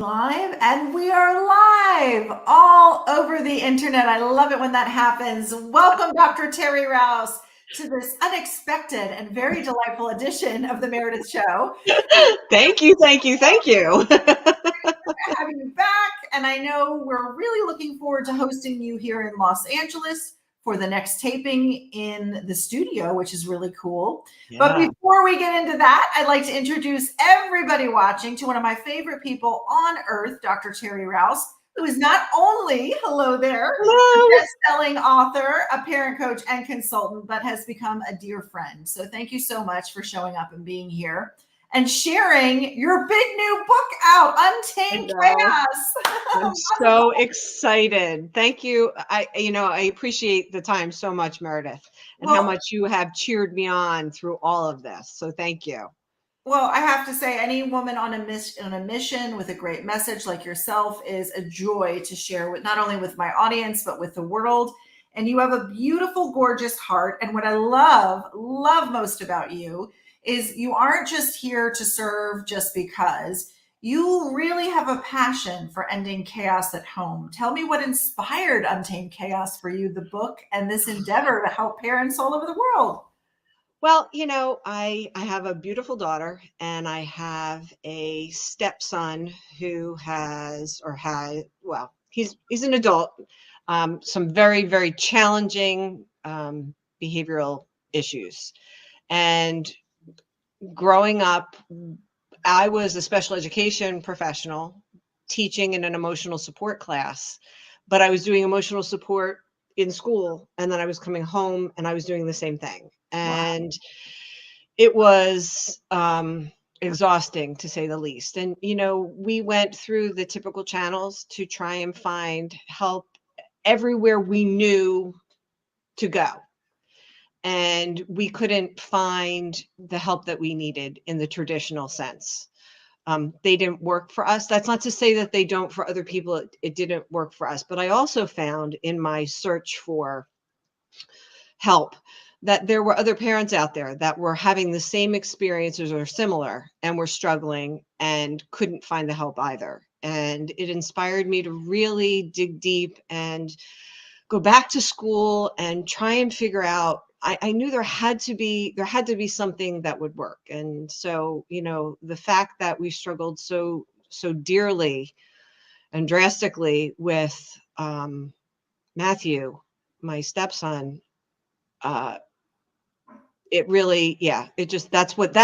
Live, and we are live all over the internet. I love it when that happens. Welcome, Dr. Teri Rouse, to this unexpected and very delightful edition of the Meredith Show. Thank you, thank you, thank you. Having you back, and I know we're really looking forward to hosting you here in Los Angeles for the next taping in the studio, which is really cool. But Yeah. before we get into that, I'd like to introduce everybody watching to one of my favorite people on earth, Dr. Teri Rouse, who is not only, hello there, a Hello. best-selling author, a parent coach, and consultant, but has become a dear friend. So thank you so much for showing up and being here and sharing your big new book out, Untamed Chaos. I'm so excited. Thank you. I appreciate the time so much, Meredith, and how Well, much you have cheered me on through all of this. So thank you. well, I have to say, any woman on a mission with a great message like yourself is a joy to share with not only with my audience but with the world. And you have a beautiful, gorgeous heart. And what I love most about you is you aren't just here to serve just because. You really have a passion for ending chaos at home. Tell me what inspired Untamed Chaos for you, the book, and this endeavor to help parents all over the world. Well, I have a beautiful daughter, and I have a stepson who he's an adult, some very, very challenging behavioral issues. And growing up, I was a special education professional teaching in an emotional support class, but I was doing emotional support in school, and then I was coming home and I was doing the same thing. Wow. And it was exhausting, to say the least. And, we went through the typical channels to try and find help everywhere we knew to go. And we couldn't find the help that we needed in the traditional sense. They didn't work for us. That's not to say that they don't for other people. It didn't work for us. But I also found in my search for help that there were other parents out there that were having the same experiences or similar and were struggling and couldn't find the help either. And it inspired me to really dig deep and go back to school and try and figure out. I knew there had to be something that would work. And so, the fact that we struggled so dearly and drastically with Matthew, my stepson, uh, it really, yeah, that's what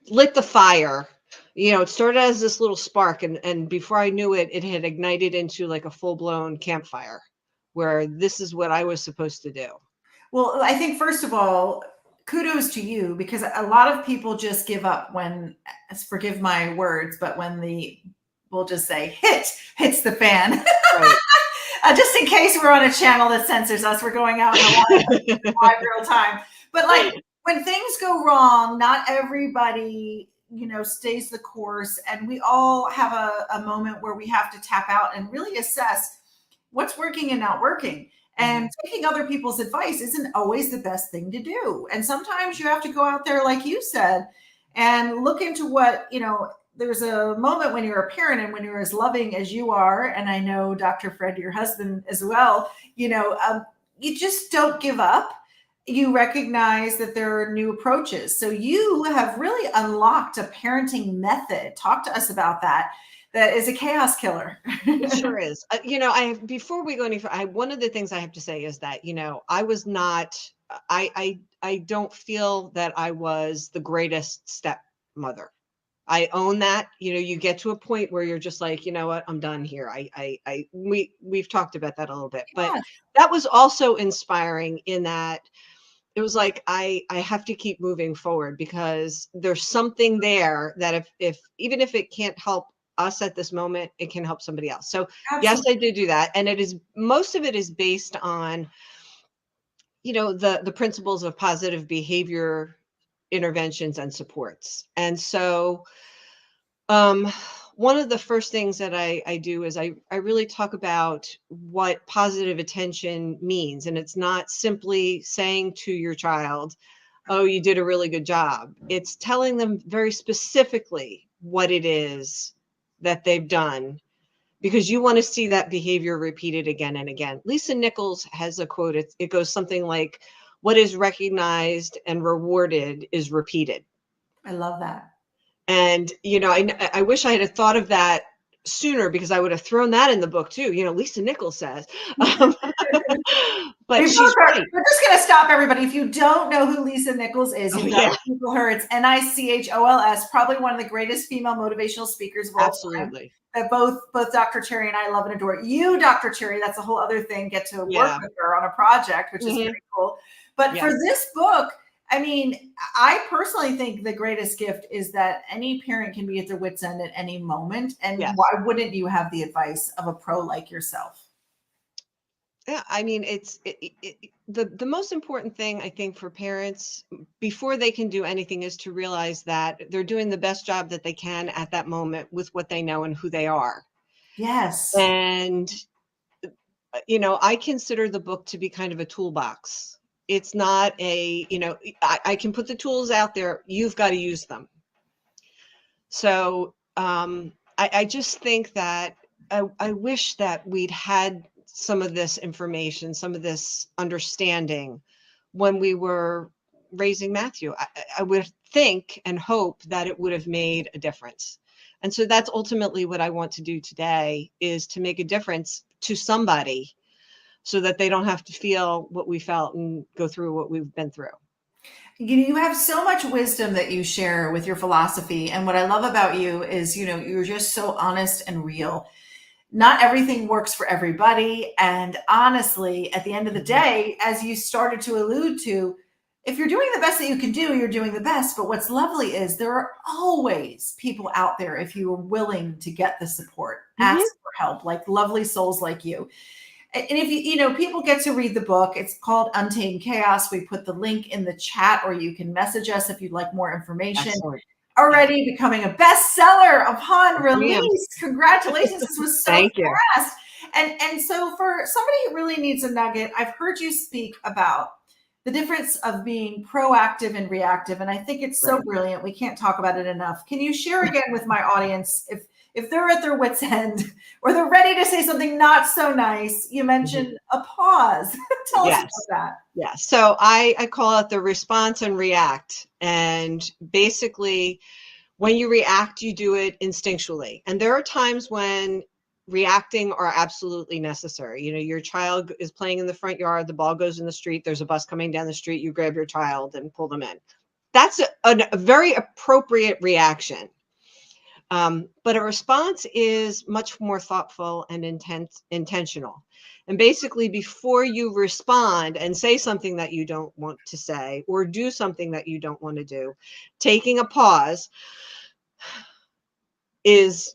lit the fire. It started as this little spark, and before I knew it, it had ignited into like a full-blown campfire where this is what I was supposed to do. Well, I think first of all, kudos to you because a lot of people just give up when, forgive my words, but when we'll just say hits the fan. Right. Just in case we're on a channel that censors us, we're going out in live real time. But like when things go wrong, not everybody, stays the course. And we all have a moment where we have to tap out and really assess what's working and not working. And taking other people's advice isn't always the best thing to do. And sometimes you have to go out there, like you said, and look into there's a moment when you're a parent and when you're as loving as you are. And I know Dr. Fred, your husband as well, you just don't give up. You recognize that there are new approaches. So you have really unlocked a parenting method. Talk to us about that. That is a chaos killer. It sure is. Before we go any further, one of the things I have to say is that, I was not, I don't feel that I was the greatest stepmother. I own that. You get to a point where you're just like, you know what, I'm done here. We've talked about that a little bit, but Yeah. that was also inspiring in that it was like, I have to keep moving forward because there's something there that if even if it can't help us at this moment, it can help somebody else. So yes, Absolutely. I did do that. And most of it is based on, the principles of positive behavior interventions and supports. And so um, one of the first things that I do is I really talk about what positive attention means. And it's not simply saying to your child, oh, you did a really good job. It's telling them very specifically what it is that they've done, because you want to see that behavior repeated again and again. Lisa Nichols has a quote. It goes something like, "What is recognized and rewarded is repeated." I love that. And, I wish I had thought of that sooner, because I would have thrown that in the book too. Lisa Nichols says, but she's right. We're just going to stop everybody. If you don't know who Lisa Nichols is, you've got to Google her. It's Nichols, probably one of the greatest female motivational speakers of all time. Absolutely. That both Dr. Teri and I love and adore. You, Dr. Teri, that's a whole other thing, get to work with her on a project, which is very cool. But for this book, I mean, I personally think the greatest gift is that any parent can be at their wit's end at any moment. And why wouldn't you have the advice of a pro like yourself? Yeah, I mean, the most important thing, I think, for parents before they can do anything is to realize that they're doing the best job that they can at that moment with what they know and who they are. Yes. And, I consider the book to be kind of a toolbox. It's not I can put the tools out there. You've got to use them. So I just think that I wish that we'd had some of this information, some of this understanding when we were raising Matthew. I would think and hope that it would have made a difference. And so that's ultimately what I want to do today, is to make a difference to somebody so that they don't have to feel what we felt and go through what we've been through. You have so much wisdom that you share with your philosophy. And what I love about you is, you're just so honest and real. Not everything works for everybody. And honestly, at the end of the day, as you started to allude to, if you're doing the best that you can do, you're doing the best. But what's lovely is there are always people out there, if you are willing to get the support, ask for help, like lovely souls like you. And if people get to read the book, it's called Untamed Chaos. We put the link in the chat, or you can message us if you'd like more information. Excellent. Already becoming a bestseller upon release. Congratulations. This was so fast. And so for somebody who really needs a nugget, I've heard you speak about the difference of being proactive and reactive. And I think it's so brilliant. We can't talk about it enough. Can you share again with my audience, if they're at their wit's end or they're ready to say something not so nice? You mentioned a pause. Tell us about that. Yeah. So I call it the response and react. And basically, when you react, you do it instinctually. And there are times when reacting are absolutely necessary. Your child is playing in the front yard, the ball goes in the street, there's a bus coming down the street, you grab your child and pull them in. That's a very appropriate reaction. But a response is much more thoughtful and intentional. And basically, before you respond and say something that you don't want to say or do something that you don't want to do, taking a pause is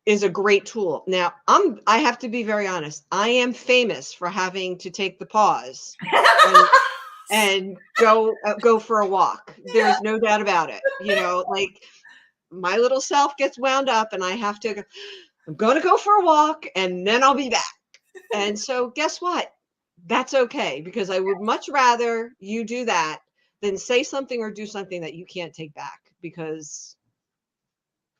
a great tool. Now, I have to be very honest. I am famous for having to take the pause and go for a walk. There's no doubt about it. Like, my little self gets wound up and I have to, I'm going to go for a walk and then I'll be back. And so guess what? That's okay, because I would much rather you do that than say something or do something that you can't take back, because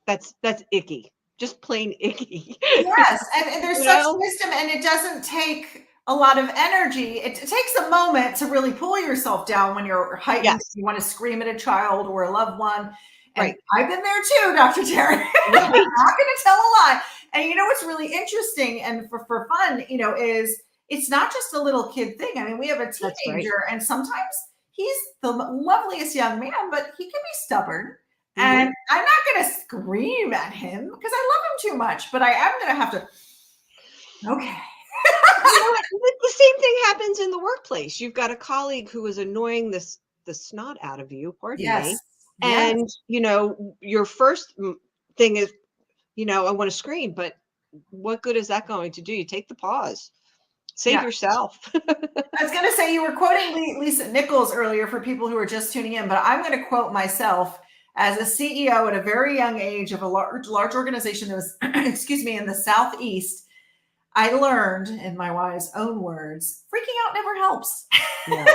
that's icky, just plain icky. Yes. And there's such wisdom, and it doesn't take a lot of energy. It takes a moment to really pull yourself down when you're heightened. You want to scream at a child or a loved one. And I've been there too, Dr. Teri. I'm not going to tell a lie. And what's really interesting and for fun, is it's not just a little kid thing. I mean, we have a teenager, and sometimes he's the loveliest young man, but he can be stubborn. And I'm not going to scream at him because I love him too much, but I am going to have to, okay. The same thing happens in the workplace. You've got a colleague who is annoying the snot out of you, pardon me. And, your first thing is, I want to scream, but what good is that going to do? You take the pause, save yourself. I was going to say, you were quoting Lisa Nichols earlier for people who are just tuning in, but I'm going to quote myself as a CEO at a very young age of a large organization that was, in the Southeast. I learned, in my wife's own words, freaking out never helps. Yeah.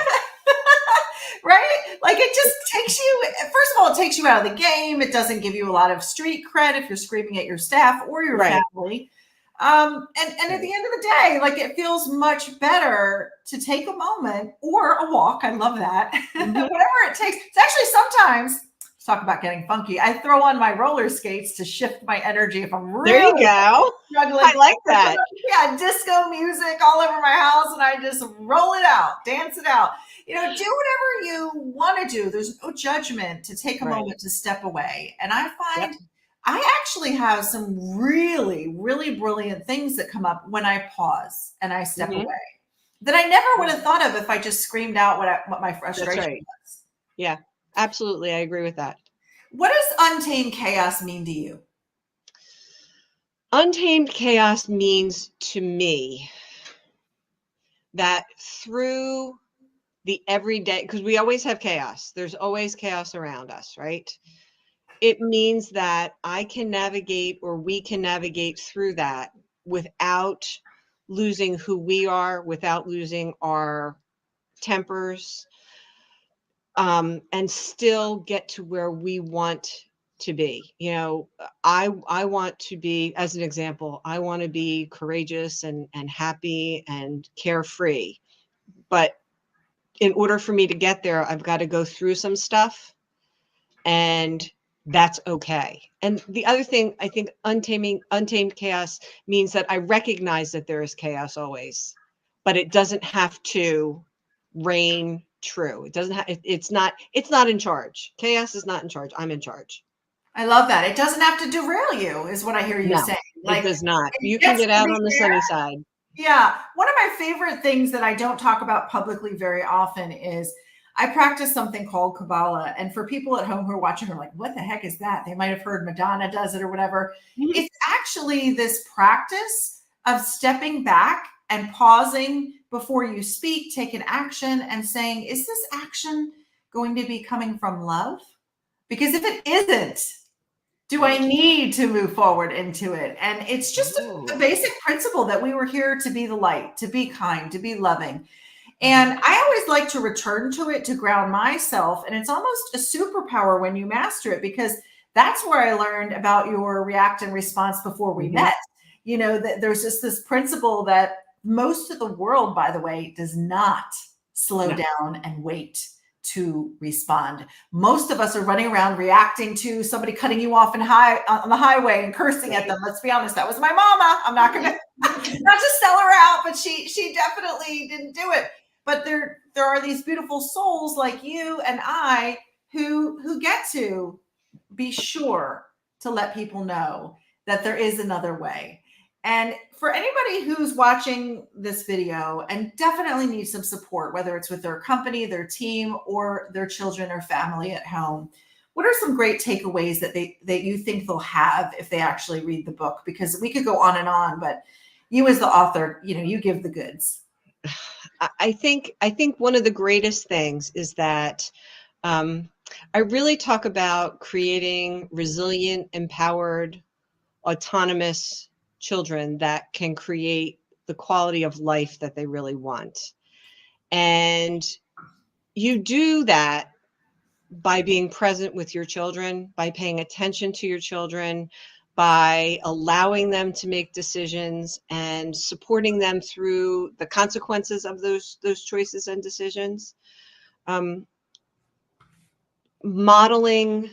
right? Like it just takes you, first of all, it takes you out of the game. It doesn't give you a lot of street cred if you're screaming at your staff or your Right. family. And at the end of the day, like it feels much better to take a moment or a walk. I love that. Mhm. Whatever it takes. It's actually sometimes, let's talk about getting funky. I throw on my roller skates to shift my energy if I'm There you really go. struggling. I like that. Yeah, disco music all over my house, and I just roll it out, dance it out. Do whatever you want to do. There's no judgment to take a Right. moment to step away. And I Yep. find I actually have some really, really brilliant things that come up when I pause and I step Mhm. away that I never would have thought of if I just screamed out what my That's frustration right. was. Yeah, absolutely. I agree with that. What does untamed chaos mean to you? Untamed chaos means to me that through the everyday, because we always have chaos, there's always chaos around us, right? It means that I can navigate, or we can navigate through that without losing who we are, without losing our tempers, and still get to where we want to be. I want to be, as an example, I want to be courageous and happy and carefree. But in order for me to get there, I've got to go through some stuff, and that's okay. And the other thing, I think untamed chaos means that I recognize that there is chaos always, but it doesn't have to reign true. It doesn't have, it's not in charge. Chaos is not in charge. I'm in charge. I love that. It doesn't have to derail you, is what I hear you No, saying. it Like does not. it You can gets get to out be on the there. sunny side. Yeah. One of my favorite things that I don't talk about publicly very often is I practice something called Kabbalah. And for people at home who are watching, are like, what the heck is that? They might have heard Madonna does it or whatever. Mhm. It's actually this practice of stepping back and pausing before you speak, take an action, and saying, is this action going to be coming from love? Because if it isn't, do I Right. need to move forward into it? And it's just a Oh. basic principle that we were here to be the light, to be kind, to be loving. Mhm. And I always like to return to it to ground myself. And it's almost a superpower when you master it, because that's where I learned about your react and response before we Mhm. met. That there's just this principle that most of the world, by the way, does not slow No. down and wait to respond. Most of us are running around reacting to somebody cutting you off on the highway and cursing at Right. them. Let's be honest, that was my mama. I'm not going to not to sell her out, but she definitely didn't do it. But there are these beautiful souls like you and I who get to be sure to let people know that there is another way. And for anybody who's watching this video and definitely needs some support, whether it's with their company, their team, or their children or family at home, what are some great takeaways that you think they'll have if they actually read the book? Because we could go on, but you as the author, you give the goods. I think one of the greatest things is that um, I really talk about creating resilient, empowered, autonomous children that can create the quality of life that they really want. And you do that by being present with your children, by paying attention to your children, by allowing them to make decisions and supporting them through the consequences of those choices and decisions. Um, Modeling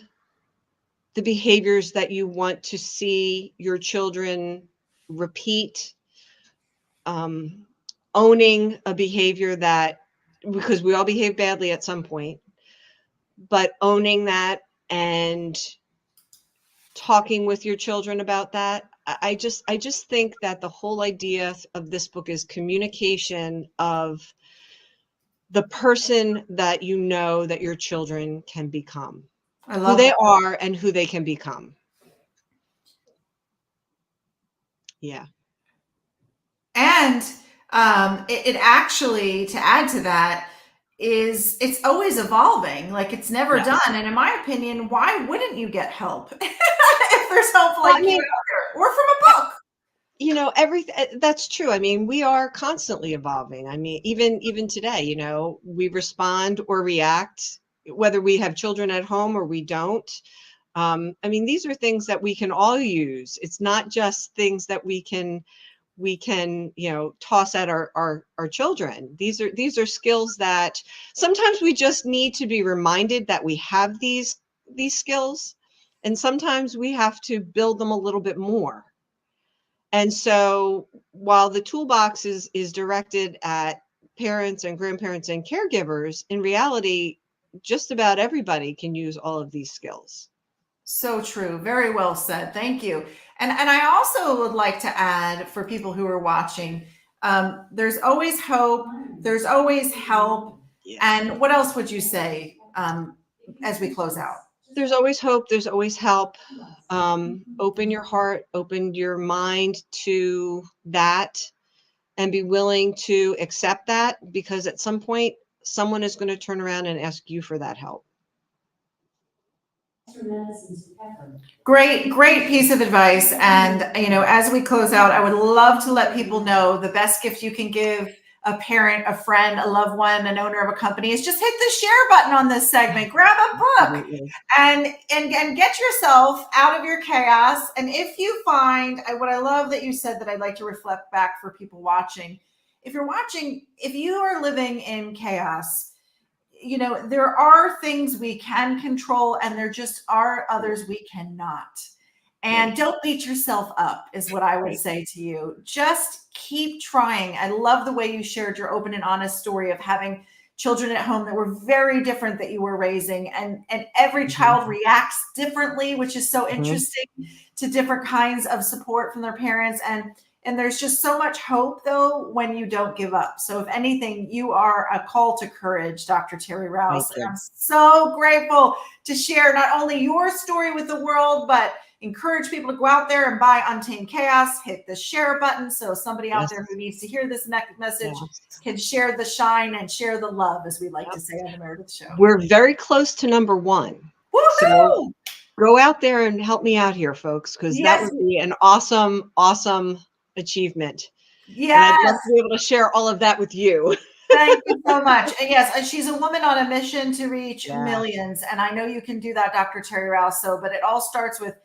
the behaviors that you want to see your children repeat, um, owning a behavior that, because we all behave badly at some point, but owning that and talking with your children about that. I just think that the whole idea of this book is communication of the person that you know that your children can become, I who love they that. are and who they can become. Yeah. And it actually, to add to that, it's always evolving. Like it's never done. Yes. And in my opinion, why wouldn't you get help if there's help Well, I like you mean, out there or from a book? You know, everything that's true. I mean, we are constantly evolving. I mean, even today, you know, we respond or react, whether we have children at home or we don't. I mean, these are things that we can all use. It's not just things that we can, you know, toss at our children. These are skills that sometimes we just need to be reminded that we have these skills, and sometimes we have to build them a little bit more. And so while the toolbox is directed at parents and grandparents and caregivers, in reality, just about everybody can use all of these skills. So true. Very well said. Thank you. And I also would like to add for people who are watching, there's always hope. There's always help. Yeah. And what else would you say as we close out? There's always hope. There's always help. Open your heart, open your mind to that, and be willing to accept that, because at some point, someone is going to turn around and ask you for that help. Great, great piece of advice. And, you know, as we close out, I would love to let people know the best gift you can give a parent, a friend, a loved one, an owner of a company is just hit the share button on this segment, grab a book and get yourself out of your chaos. And if you find what I love that you said that I'd like to reflect back for people watching, if you're watching, if you are living in chaos, you know, there are things we can control and there just are others we cannot. And Right. don't beat yourself up is what I would Right. say to you. Just keep trying. I love the way you shared your open and honest story of having children at home that were very different that you were raising, and every child reacts differently, which is so interesting, to different kinds of support from their parents. And there's just so much hope, though, when you don't give up. So if anything, you are a call to courage, Dr. Teri Rouse. Thank you. And I'm so grateful to share not only your story with the world, but encourage people to go out there and buy Untamed Chaos, hit the share button so somebody out Yes. there who needs to hear this message Yes. can share the shine and share the love, as we like to say on the Meredith Show. We're very close to number 1. Woohoo! So go out there and help me out here, folks, because that Yes. would be an awesome, awesome achievement. And Yes. I'd love to be able to share all of that with you. Thank you so much. And yes, and she's a woman on a mission to reach Yeah. millions. And I know you can do that, Dr. Teri Rouse. But it all starts with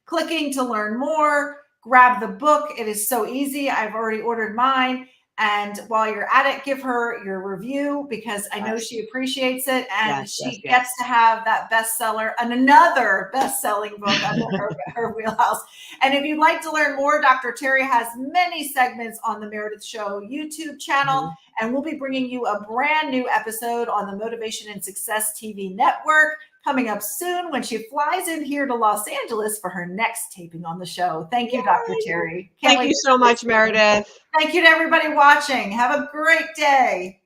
clicking to learn more. Grab the book. It is so easy. I've already ordered mine. And while you're at it, give her your review, because I know Yes. she appreciates it. And Yes, she yes, gets to have that bestseller and another best-selling book under her wheelhouse. And if you'd like to learn more, Dr. Teri has many segments on the Meredith Show YouTube channel. And we'll be bringing you a brand new episode on the Motivation and Success TV network coming up soon when she flies in here to Los Angeles for her next taping on the show. Thank you, Dr. Teri. Thank you so much, Meredith. Thank you to everybody watching. Have a great day.